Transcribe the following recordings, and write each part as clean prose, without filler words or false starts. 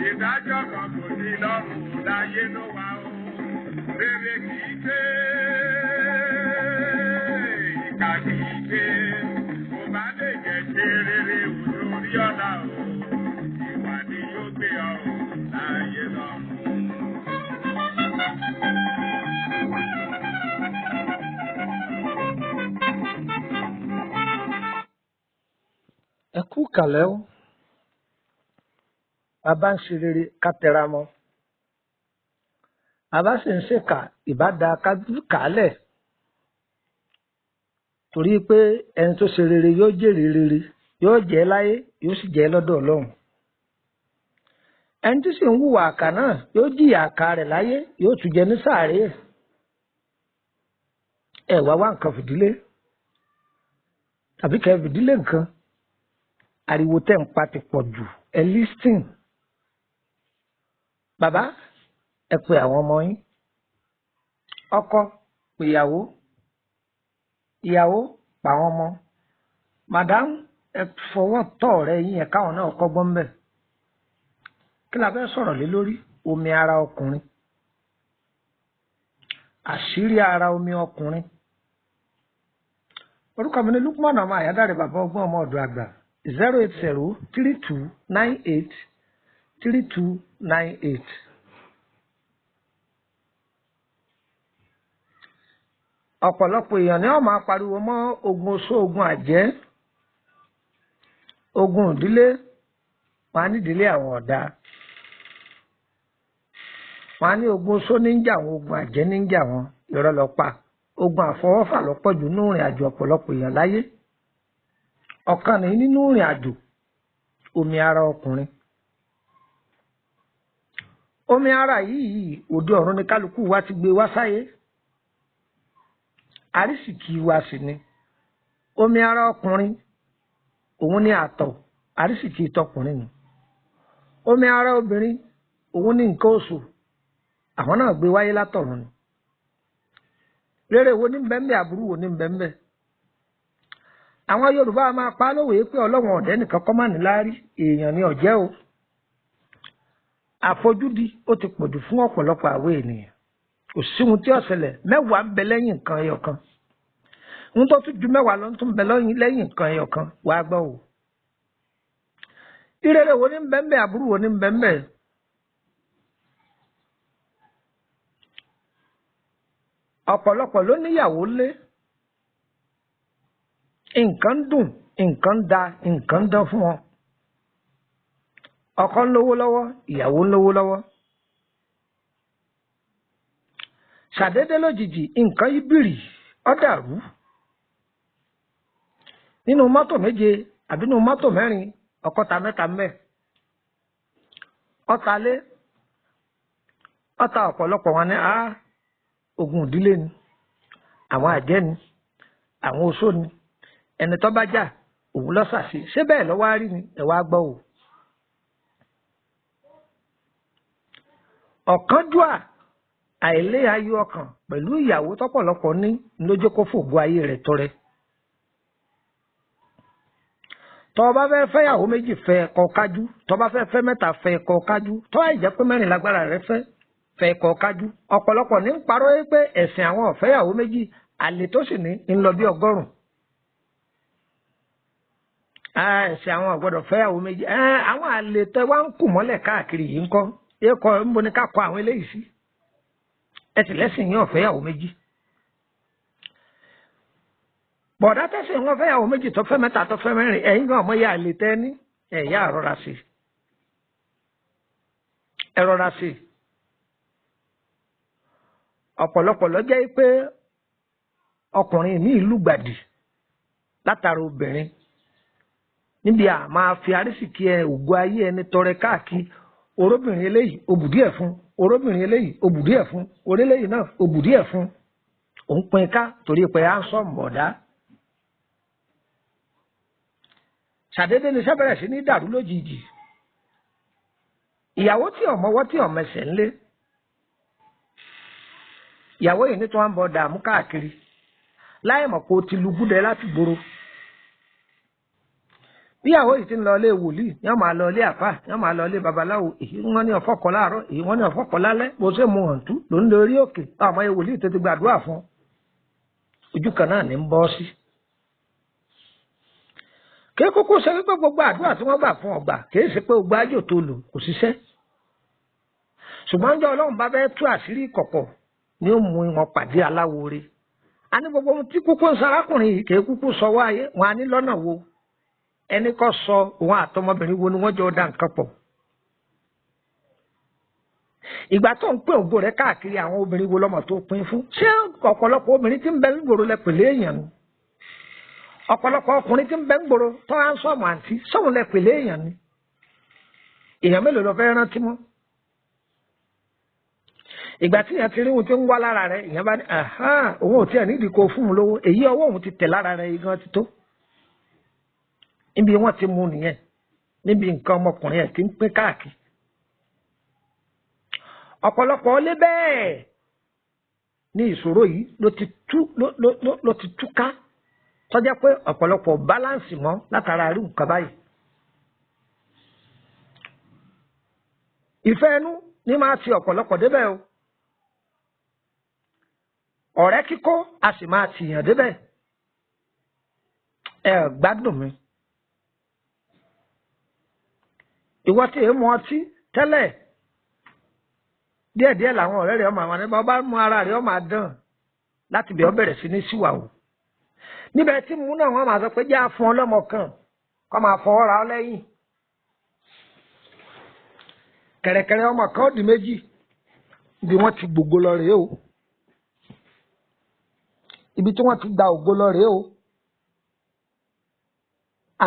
Ìdájọ́ kan kò sí lọ́rùn láyé ló wà ó. Rere kì í gbé, ìkà kì í gbé. Kò bá lè jẹ́ ṣe rere lórí ọ̀la o. Ìwà ni yóò gbé ọ láyé lọ́rùn. Ẹ kú kàlẹ́ o. Bàbá ń ṣe rere ká tẹra mọ́. Bàbá sì ń ṣèkà ìbádá ká kàálẹ̀. Torí pé ẹni tó ṣe rere yóò jèrè rere, yóò jẹ́ láyé, yóò sì jẹ́ lọ́dọ̀ Ọlọ́run. Ẹni tí sì ń hùwà àkà náà yóò jìyà àkà rẹ̀ láyé, yóò tún jẹ ní sàárè. Ẹ wá nǹkan fìdílé tàbí kẹ́ fìdílé nǹkan. Ariwo tẹ́ ń pa ti pọ̀ jù, ẹ lísìn. Bàbá ẹ pe àwọn ọmọ yín, ọkọ pe ìyàwó, ìyàwó pa àwọn ọmọ. Madam ẹ fọwọ́ tọ́ ọ̀rẹ́ yín yẹn káwọn náà kọ́gbọ́n bẹ̀. Kí la fẹ́ sọ̀rọ̀ lé lórí? Omi ara ọkùnrin, àṣírí ara omi ọkùnrin. Orúkọ mi ni Lukman ọmọ Àyádáre bàbá ọgbọ́n ọmọ ọ̀dọ̀ àgbà. 08032983298. Ọ̀pọ̀lọpọ̀ èèyàn ni wọ́n máa pariwo mọ́ ogun oṣó, ogun àjẹ́, ogun ìdílé. Wọ́n á ní ìdílé àwọn ọ̀dà. Wọ́n á ní ogun oṣó ní ń jà wọn, ogun àjẹ́ ní ń jà wọn. Irọ́ ló pa. Ogun àfọwọ́fà lọ́pọ̀ jù nínú ìrìn àjò ọ̀pọ̀lọpọ̀ èèyàn láyé. Ọ̀kan nìyí nínú ìrìn àjò omi ara ọkùnrin. Omi ara yìí òde ọ̀run ni kálukú wa ti gbé wá sáyé. Àrísìkí wa sì ni. Omi ara ọkùnrin òun ni àtọ̀, àrísìkí tọkùnrin ni. Omi ara obìnrin òun ni nǹkan oṣù, àwọn náà gbé wáyé látọ̀run ni. Rere wo ní bẹ́ńbẹ́, àbúrú wo ní bẹ́ńbẹ́. Àwọn Yorùbá máa pa lówe pé Ọlọ́run ọ̀dẹ́ nìkan kọ́ máa ní láárí, èèyàn ni ọ̀jẹ́ o. Àfojúdi ó ti pọ̀jù fún ọ̀pọ̀lọpọ̀ àwọn ènìyàn. Kò sí ohun tí ó ṣẹlẹ̀, mẹ́wàá ń bẹ lẹ́yìn nǹkan ẹyọ kan. Ohun tó tún ju mẹ́wàá lọ tún bẹ lẹ́yìn nǹkan ẹyọ kan, wàá gbọ́ o. Ìrere wo ní bẹ́ńbẹ́, àbúrú wo ní bẹ́ńbẹ́. Ọ̀pọ̀lọpọ̀ ló níyàwó lé. Nǹkan dùn, nǹkan da, nǹkan dán fún wọn. Ọkọ ń lówó lọ́wọ́, ìyàwó ń lówó lọ́wọ́. Ṣàdédé lójijì nǹkan yí bìrì, ó dàrú. Nínú mọ́tò méje àbí nínú mọ́tò mẹ́rin, ọkọ ta mẹ́ta mẹ́. Ọta lé, ọta ọ̀pọ̀lọpọ̀ wọn ní ogun ìdílé ni, àwọn àjẹ́ ni, àwọn oṣó ni. Ẹni tó bá jà òun lọ sàṣì. Ṣé bẹ́ẹ̀ lọ́wọ́ á rí ni? Ẹ wá gbọ́ o. Ọ̀kánjúà àìlé ayọ̀ ọkàn pẹ̀lú ìyàwó tọ́pọ̀lọpọ̀ ní lójó kó fògo ayé rẹ̀ tọrẹ. Tọ́ bá fẹ́ fẹ́yàwó méjì fẹ́ kọ kájú, tọ́ bá fẹ́ fẹ́ mẹ́ta fẹ́ kọ kájú, tọ́ àìjẹ́ pé mẹ́rin lágbára rẹ̀ fẹ́ kọ kájú. Ọ̀pọ̀lọpọ̀ ní ń parọ́ pé ẹ̀sìn àwọn ọ̀fẹ́yàwó méjì, àlè tó sì ní ń lọ bí 100. Ẹ̀sìn àwọn ọ̀gbọ́dọ̀ fẹ́yàwó méjì. Àwọn àlè tẹ wá ń kù mọ́lẹ̀ káàkiri yìí ń kọ́. Ẹ̀kọ́ ń bo ní ká kọ àwọn eléyìí sí. Ẹ̀sìn lẹ́sìn yín ọ̀fẹ́yàwó méjì. Bọ̀dá tẹ̀sí wọn fẹ́yàwó méjì tó fẹ́ mẹ́ta tó fẹ́ mẹ́rin, ẹ̀yin gan ọmọ ya àlè tẹ́ ní ẹ̀yà àrọ́ra sí. Ẹ rọra sí. Ọ̀pọ̀lọpọ̀ ló jẹ́ pé ọkùnrin ní ìlú gbàdì látara obìnrin. Níbi à máa fi àrísìkí ògo ayé ẹni tọrẹ káàkiri, orobìnrin eléyìí òbùdí ẹ̀ fún, orobìnrin eléyìí òbùdí ẹ̀ fún orílẹ̀-èdè náà òbùdí ẹ̀ fún òun pin ká torí pé à ń sọ mọ̀dá. ṣàdédé ni iṣẹ́ bẹ̀rẹ̀ sí ní dàrú lójijì ìyàwó tí ọmọwọ́ tí ọmẹsẹ̀ ńlé ìyàwó yìí ní tí wọ́n ń bọ dààmú káàkiri láì mọ̀ pé ó ti lu gúdẹ láti gbòòrò. bí ìyàwó yìí ti ń lọ ilé wòlíì yóò máa lọ ilé àfà yóò máa lọ ilé babaláwo èyí wọ́n ní ọ̀fọ́kọ láàárọ̀ èyí wọ́n ní ọ̀fọ́kọ lálẹ́ bó ṣe mu hàn tú ló ń lọ orí òkè àwọn wòlíì tó ti gbàdúrà fún ojú kan náà ní ń bọ́ sí. kí kúkú ṣe wípé gbogbo àdúrà tí wọ́n gbà fún ọgbà kì í ṣe pé gbogbo àjò tó lò kò ṣiṣẹ́. ṣùgbọ́n jọ Ọlọ́run bá fẹ́ tú àṣírí ìkọ̀kọ̀ ni ó mú wọn pàdé aláwòore. a ní gbogbo ohun tí kúkú ń sarákùnrin yìí kì í kúkú sọ wáyé wọn á ní lọ́nà wo ẹni kọ́ sọ òun àtọmọbìnrin wo ni wọ́n jọ dá nǹkan pọ̀. ìgbà tó ń pín ògo rẹ̀ káàkiri àwọn obìnrin wo lọ́mọ tó pín fún ṣé ọ̀pọ̀lọpọ̀ obìnrin tí ń bẹ nígboro lẹ pèlè èèyàn ni ọ̀pọ̀lọpọ̀ ọkùnrin tí ń bẹ nígboro tó á ń sọ̀mù àǹtí sọ̀hún lẹ pèlè èèyàn ni èèyàn mélòó lọ fẹ́ rántí mọ́. ìgbà tí èèyàn ti rí ohun tí ń wá lára rẹ̀ èèyàn bá ní òun ò tiẹ̀ nídìí kó fún un lówó èyí ọwọ́ òun ti tẹ̀ lára rẹ̀ igan ti tó. níbi wọ́n ti mú nìyẹn níbi nǹkan ọmọkùnrin ẹ̀ ti ń pín káàkiri. ọ̀pọ̀lọpọ̀ lé bẹ́ẹ̀ ní ìṣòro yìí ló ti túká tó jẹ́ pé ọ̀pọ̀lọpọ̀ báláǹsì mọ́ látara irú nǹkan báyìí. ìfẹ́ ẹnu ní máa ti ọ̀pọ̀lọpọ̀ débẹ̀ o ọ̀rẹ́ kíkó a sì máa tìyàn débẹ̀ ẹ gbádùn mi. ìwọ tí èé mu ọtí tẹ́lẹ̀ díẹ̀díẹ̀ làwọn ọ̀rẹ́ rẹ̀ ọmọ àwọn ẹni bá mú ara rẹ̀ ọmọ àdán láti bẹ̀ ọ́ bẹ̀rẹ̀ sí ní síwàwò níbẹ̀ tí mú náà wọ́n máa sọ pé jẹ́ àfún ọlọ́mọ kan kọ́ máa fọwọ́ ra ọ lẹ́yìn kẹ̀rẹ̀kẹ̀rẹ̀ ọmọ kan ó di méjì bí wọ́n ti gbogbo lọ rèé o ibi tí wọ́n ti gba ògo lọ rèé o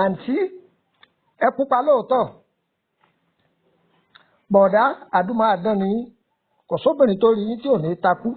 àǹtí ẹ pupa lóòótọ́ bọ̀dá àdúmọ̀ àdán ni kò sóbìnrin tó rí yín tí ò ní takú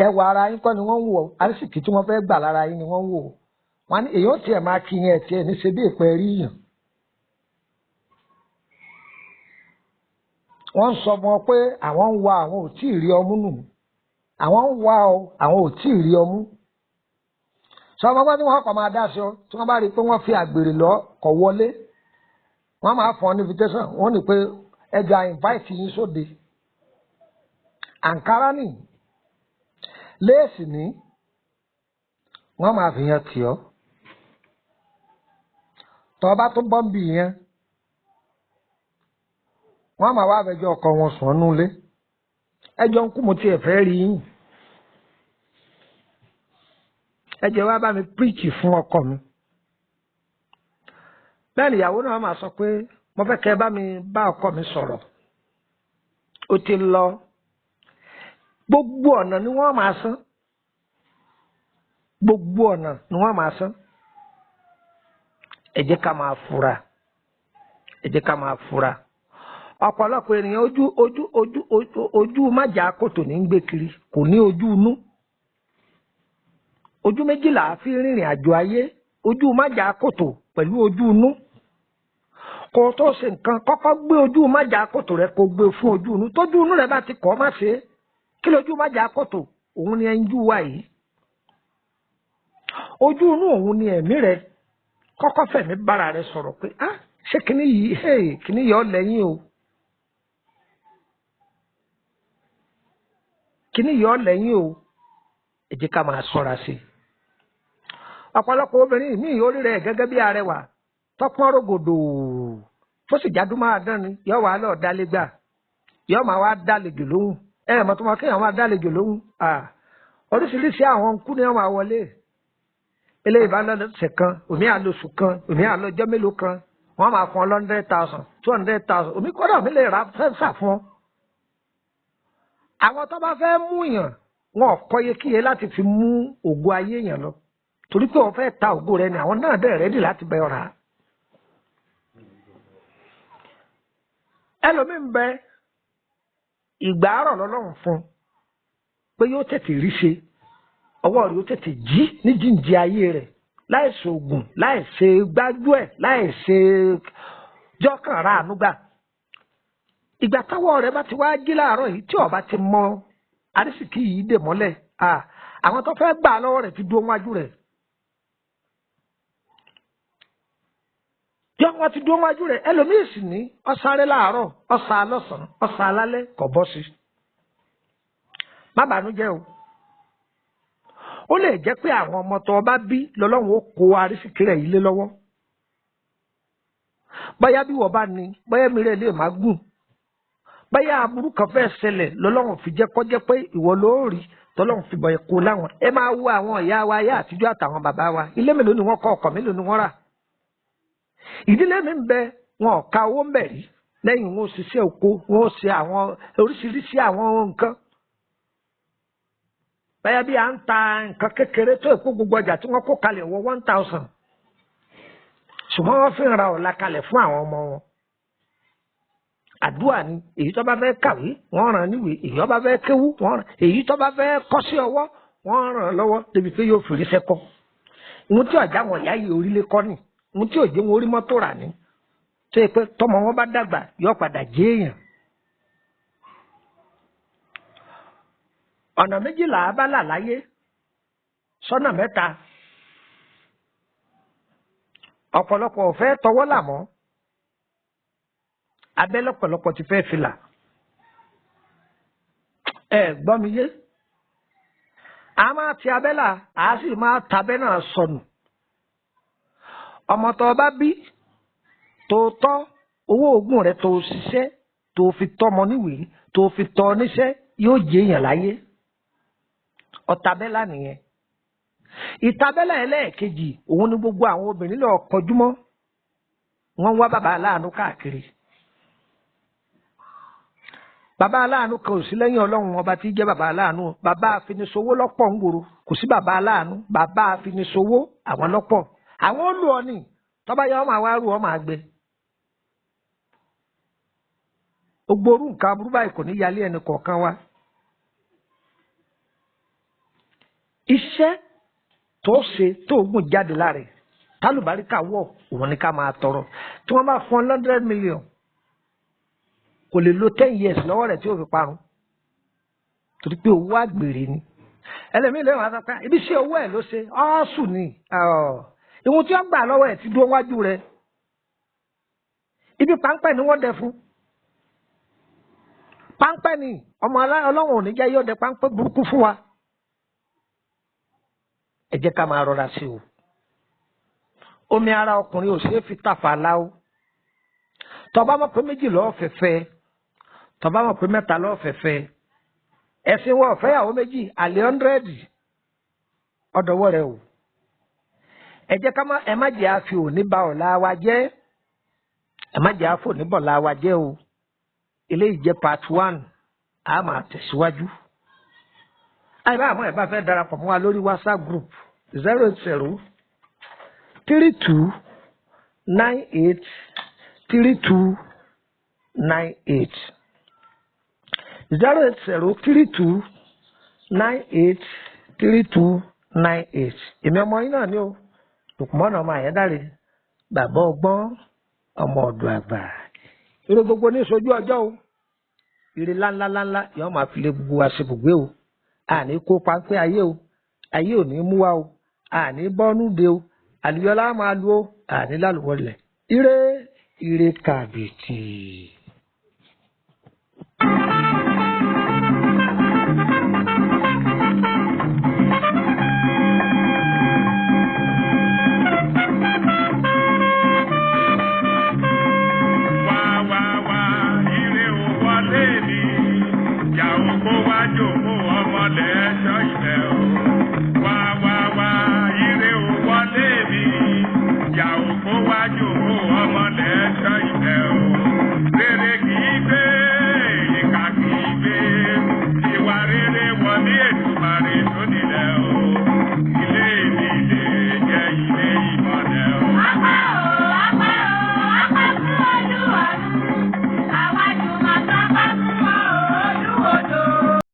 ẹwà ara yín kọ́ ni wọ́n ń wò àrísìkí tí wọ́n fẹ́ gbà lára yín ni wọ́n ń wò wọ́n ní èyí ó tiẹ̀ máa kí yín ẹ̀ tiẹ̀ ní ṣe bí ìpẹ́ rí yàn. wọ́n ń sọ fún ọ pé àwọn ń wa àwọn ò tí ì rí ọmú nù àwọn ń wa ọ àwọn ò tí ì rí ọmú. sọ ọmọ bá tí wọ́n kọ́ máa dá sí ọ tí wọ́n bá rí i pé wọ́n fi àgbèrè lọ kọ̀ wọlé wọ́n máa fọ́n ní invitation wọ́n ní pé ẹja invite yín sóde àǹkárá nì léèsì ní wọ́n máa fi yẹn tì ọ́ tọ́ bá tó bọ́m̀bì yẹn wọ́n máa wá abẹ́jọ́ ọkọ wọn sùn ọ́nú ilé ẹjọ́ ń kú mo tiẹ̀ fẹ́ rí yín ẹjọ́ wá bá mi píríkì fún ọkọ mi bẹ́ẹ̀ ni ìyàwó náà máa sọ pé mo fẹ́ kẹ́ bá mi bá ọkọ mi sọ̀rọ̀ ó ti lọ gbogbo ọ̀nà ni wọ́n máa san gbogbo ọ̀nà ni wọ́n máa san ẹ jẹ́ ká máa fura ẹ jẹ́ ká máa fura ọ̀pọ̀lọpọ̀ ènìyàn ojú májà kòtò ní ń gbé kiri kò ní ojú inú ojú méjìlá fi rìnrìn àjò ayé ojú májà kòtò pẹ̀lú ojú inú kò tó ṣe nǹkan kọ́kọ́ gbé ojú májà kòtò rẹ kó gbé fún ojú inú tójú inú rẹ bá ti kọ́ má ṣe kí lójú májà kòtò òun ni ẹnjú wa yìí ojú inú òun ni ẹ̀mí rẹ kọ́kọ́ fẹ̀mí bára rẹ sọ̀rọ̀ pé ṣé kíní yìí kíní yìí ọ́ lẹ́yìn o kíní yìí ọ́ lẹ́yìn o ẹ jẹ́ ká máa ṣọ́ra sí i ọ̀pọ̀lọpọ̀ obìnrin míì orí rẹ̀ gẹ́gẹ́ bí arẹwà tọ́pọ́n rògòdò tó sì jádú máa dán ni yọ wà lọ́ọ̀ dálégbà yọ máa wá dálejò lóhùn mọ̀ tó máa kéèyàn máa dálejò lóhùn oríṣiríṣi àwọn nkú ni wọ́n máa wọlé eléyìí bá lọ́sẹ̀ kan òmí àlóṣù kan òmí àlọ́jọ́ mélòó kan wọ́n máa fún ọ 100,000 200,000 òmí kọ́dà mi lè ra fẹ́ǹsà fún ọ. àwọn tó bá fẹ́ mú yàn wọn ò kọ́ iyekíye láti fi mú ògo ayé yàn lọ torí pé wọ́n fẹ́ ta ògo rẹ ni àwọn náà dẹ̀ rẹ́dì láti bẹ ọ̀rá. ẹlòmíì ń bẹ ìgbà àárọ̀ lọ́lọ́run fún pé yóò tètè rí ṣe ọwọ́ rẹ̀ yóò tètè jí ní jíǹde ayé rẹ̀ láì ṣoògùn láì ṣe gbájúẹ̀ láì ṣe jọ́kànrà ànúgbà. ìgbà táwọ̀ rẹ̀ bá ti wá jí láàárọ̀ yìí tí ọba ti mọ arísìkí yìí dè mọ́lẹ̀ àwọn tó fẹ́ gbà lọ́wọ́ rẹ̀ ti dúró wájú rẹ̀. yọ wọn ti dúró wájú rẹ̀ ẹlòmíì sì ní ọ̀sáré láàárọ̀ ọ̀sà lọ́sàn-án ọ̀sà alálẹ́ kò bọ́ sí. má bànújẹ́ o. ó lè jẹ́ pé àwọn ọmọ tó bá bí lọ́lọ́run ó kó arísìkí rẹ̀ yìí lé lọ́wọ́. bóyá bí wọ́n bá ní bóyá mi rẹ̀ lè má gùn. bóyá aburú kan fẹ́ ṣẹlẹ̀ lọ́lọ́run fi jẹ́ kọ́jẹ́ pé ìwọ ló rí tọ́lọ́run fi bọ̀yẹ̀ kó láwọn. ẹ máa wo àwọn ìyá wa ayé àtijọ́ àtàwọn bàbá wa ilé mélòó ni wọ́n kọ́ ọkọ̀ mélòó ni wọ́n rà. ìdílé mi ń bẹ wọn ò ka owó ń bẹ̀ rí lẹ́yìn wọn ò ṣiṣẹ́ oko wọn ò ṣe àwọn oríṣiríṣi àwọn nǹkan. báyà bí à ń ta nǹkan kékeré tó èkó gbogbo ọjà tí wọ́n kó kalẹ̀ wọ 1000 ṣùgbọ́n wọ́n fi ń ra ọ̀la kalẹ̀ fún àwọn ọmọ wọn. àdúrà ni èyí tó bá fẹ́ kàwé wọ́n ràn níwèé èyí tó bá fẹ́ kéwú wọ́n ràn èyí tó bá fẹ́ kọ́ sí ọwọ́ wọ́n ràn lọ́wọ́ débi pé yóò fèrè sẹ́kọ́. ìwọ̀n tí ọ̀já wọn ìyá yìí orílẹ̀ kọ́ ni ìwọ̀n tí òjò wọn orí mọ́tò rà ní tó yẹ pé tọmọ wọn bá dàgbà yóò padà jẹ́ èèyàn. ọ̀nà méjìlá abala láyé sọ́nà mẹ́ta ọ̀pọ̀lọpọ̀ ò fẹ́ tọwọ́ là mọ́ abẹ́ lọ́pọ̀lọpọ̀ ti fẹ́ fìlà ẹ gbọ́ mi yé a máa ti abẹ́là a sì máa tabẹ́ náà sọnù ọmọ tó bá bí tó tọ́ owó oògùn rẹ̀ tó ṣiṣẹ́ tó fi tọ́mọ níwèé tó fi tọ́ níṣẹ́ yóò jẹ́ èèyàn láyé ọ̀tàbẹ́là nìyẹn. ìtabẹ́là ẹlẹ́ẹ̀kejì òun ni gbogbo àwọn obìnrin lọ kọjúmọ́ wọ́n wá bàbá aláàánú káàkiri. bàbá aláàánú kan ò sí lẹ́yìn ọlọ́run ọba tí jẹ́ bàbá aláàánú bàbá àfinisowó lọ́pọ̀ ń gbòòrò kò sí bàbá aláàánú bàbá àfinisowó àwọn lọ́pọ̀ àwọn olù ọ̀nì tọ́ba yẹ ọmọ àwa rú ọmọ àgbẹ̀. gbogbo orú nǹkan aburú báyìí kò ní yálé ẹnì kọ̀ọ̀kan wa. iṣẹ́ tó ṣe tó gùn jáde lára ẹ̀ tálùbáríkà wọ̀ òun ni ká máa tọrọ tí wọ́n bá fún 100 million kò lè lo 10 years lọ́wọ́ rẹ̀ tí ó fi parun torí pé owó àgbèrè ni ẹlẹ́mìí lè wọ́n á sọ pé ibi ṣe owó ẹ̀ ló ṣe ọ́ọ́sù ni ìwọ̀n tí wọ́n gbà lọ́wọ́ ẹ̀ ti dúró wájú rẹ̀ ibi páńpẹ́ ni wọ́n dẹ fún páńpẹ́ ni ọmọ ọlọ́run ò ní jẹ́ yóò dẹ páńpẹ́ burúkú fún wa. ẹ jẹ́ ká máa rọra sí o omi ara ọkùnrin ò ṣeé fi tàfà láwọ tó bá mọ̀ pé méjì lọ́ọ́ fẹ́fẹ́ tó bá mọ̀ pé mẹ́ta lọ́ọ́ fẹ́fẹ́ ẹ̀sìn wọ́n fẹ́yàwó méjì àlè 100 ọ̀dọ̀wọ́ rẹ o ẹ jẹ́ ká ẹ má jẹ́ àfi òní ba ọ̀la wa jẹ́ ẹ má jẹ́ àfi òní bọ̀la wa jẹ́ o eléyìí jẹ́ part 1 a máa tẹ̀síwájú. àìbá àmọ́ ẹ̀ bá fẹ́ darapọ̀ mọ́ wa lórí WhatsApp group 080 32 98 32 98 080 32 98 32 98 èmi ọmọ yín náà ni o Lùkùmọ́nà ọmọ Àyẹ́dáre bàbá ọgbọ́n ọmọ ọ̀dọ̀ àgbà ire gbogbo ní sojú ọjọ́ o ire ńláńláńlá yóò máa fi lè gbogbo wa ṣe bùgbé o àní kó páńpẹ́ ayé o ayé ò ní mú wa o àní bọ́nú de o àlùyọlá máa lu o àní lálùwọlẹ̀ ire ire kàbìtì. Ìyàwó kó wájú mú ọmọ lẹ́ẹ̀ṣọ́ ìfẹ́ o.